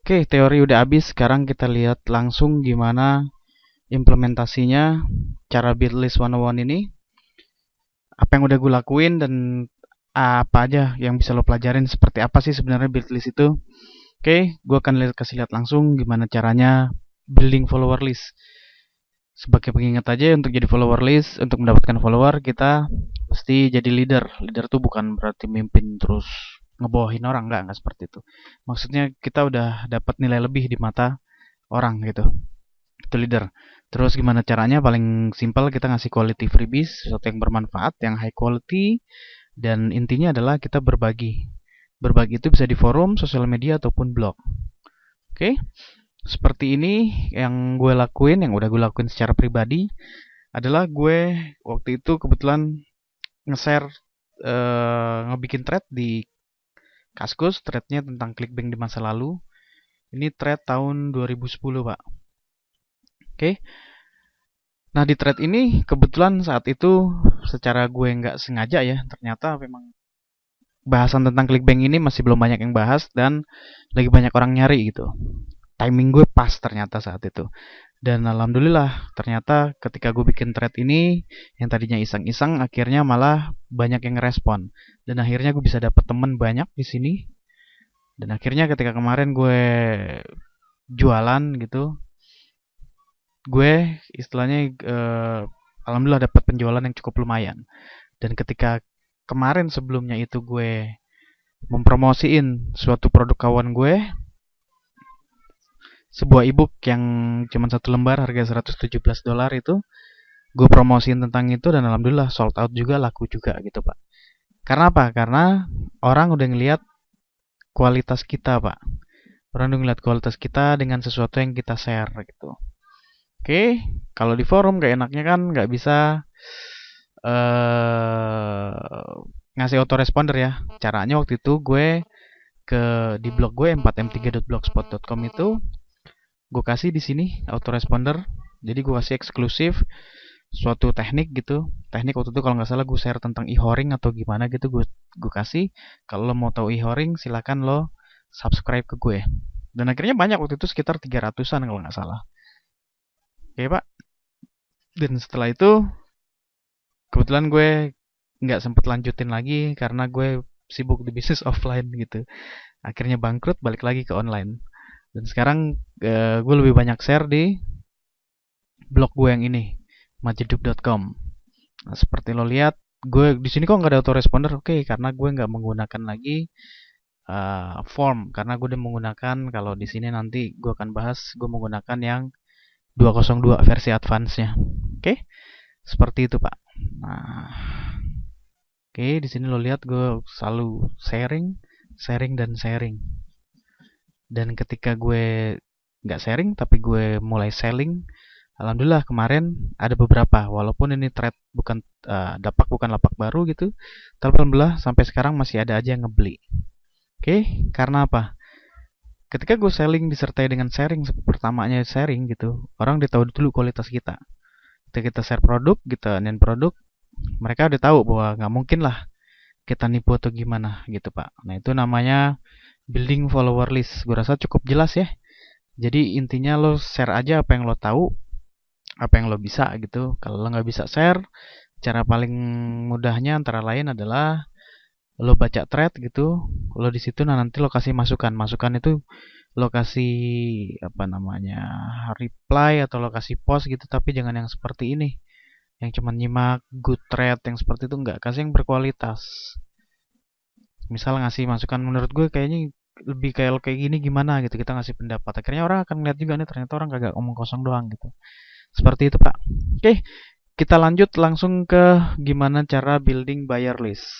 Oke, teori udah habis. Sekarang kita lihat langsung gimana implementasinya cara build list 101 ini. Apa yang udah gue lakuin dan apa aja yang bisa lo pelajarin, seperti apa sih sebenarnya build list itu. Oke, gue akan kasih lihat langsung gimana caranya building follower list. Sebagai pengingat aja, untuk jadi follower list, untuk mendapatkan follower, kita mesti jadi leader. Leader tuh bukan berarti mimpin terus ngebawahin orang, nggak seperti itu. Maksudnya kita udah dapat nilai lebih di mata orang gitu. Itu leader. Terus gimana caranya? Paling simpel, kita ngasih quality freebies, sesuatu yang bermanfaat, yang high quality, dan intinya adalah kita berbagi. Berbagi itu bisa di forum, sosial media, ataupun blog. Oke, seperti ini yang gue lakuin, yang udah gue lakuin secara pribadi, adalah gue waktu itu kebetulan nge-share, ngebikin thread di Kaskus, threadnya tentang clickbank di masa lalu. Ini thread tahun 2010, Pak. Oke, nah di thread ini kebetulan saat itu secara gue nggak sengaja ya, ternyata memang bahasan tentang clickbank ini masih belum banyak yang bahas dan lagi banyak orang nyari gitu. Timing gue pas ternyata saat itu. Dan alhamdulillah ternyata ketika gue bikin thread ini yang tadinya iseng-iseng, akhirnya malah banyak yang ngerespon. Dan akhirnya gue bisa dapet temen banyak di sini. Dan akhirnya ketika kemarin gue jualan gitu, gue istilahnya alhamdulillah dapat penjualan yang cukup lumayan. Dan ketika kemarin sebelumnya itu gue mempromosiin suatu produk kawan gue, sebuah ebook yang cuma satu lembar harga $117 itu, gue promosiin tentang itu dan alhamdulillah sold out juga, laku juga gitu, Pak. Karena apa? Karena orang udah ngelihat kualitas kita, Pak. Orang udah ngeliat kualitas kita dengan sesuatu yang kita share gitu. Oke, kalau di forum gak enaknya kan nggak bisa ngasih autoresponder ya. Caranya waktu itu gue di blog gue 4m3.blogspot.com itu gue kasih di sini autoresponder. Jadi gue kasih eksklusif suatu teknik gitu. Teknik waktu itu kalau nggak salah gue share tentang e-horing atau gimana gitu, gue kasih. Kalau lo mau tahu e-horing silakan lo subscribe ke gue. Dan akhirnya banyak waktu itu, sekitar 300-an kalau nggak salah. Oke, Pak. Dan setelah itu kebetulan gue nggak sempet lanjutin lagi karena gue sibuk di bisnis offline gitu. Akhirnya bangkrut, balik lagi ke online. Dan sekarang gue lebih banyak share di blog gue yang ini, majedup.com. Nah, seperti lo lihat, gue di sini kok nggak ada autoresponder. Oke, karena gue nggak menggunakan lagi form, karena gue udah menggunakan, kalau di sini nanti gue akan bahas, gue menggunakan yang 202 versi advance-nya. Oke, seperti itu, Pak. Nah, oke, di sini lo lihat gue selalu sharing, sharing dan sharing. Dan ketika gue nggak sharing tapi gue mulai selling, alhamdulillah kemarin ada beberapa, walaupun ini thread bukan dapak bukan lapak baru gitu, tapi alhamdulillah sampai sekarang masih ada aja yang ngebeli. Oke, karena apa? Ketika gue selling disertai dengan sharing, pertamanya sharing gitu, orang udah tahu dulu kualitas kita. Ketika kita share produk, kita nen produk, mereka udah tahu bahwa nggak mungkin lah kita nipu atau gimana gitu, Pak. Nah, itu namanya building follower list. Gue rasa cukup jelas ya. Jadi intinya lo share aja apa yang lo tahu, apa yang lo bisa gitu. Kalau lo nggak bisa share, cara paling mudahnya antara lain adalah lo baca thread gitu. Lo di situ, nah nanti lo kasih masukan. Masukan itu lo kasih apa namanya, reply atau lo kasih post gitu. Tapi jangan yang seperti ini, yang cuma nyimak good thread yang seperti itu, nggak. Kasih yang berkualitas. Misal ngasih masukan, menurut gue kayaknya lebih kayak gini gimana gitu, kita ngasih pendapat, akhirnya orang akan ngeliat juga nih, ternyata orang gak ngomong kosong doang gitu. Seperti itu, Pak. Oke, kita lanjut langsung ke gimana cara building buyer list.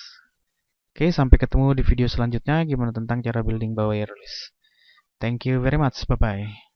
Oke, sampai ketemu di video selanjutnya gimana tentang cara building buyer list. Thank you very much, bye bye.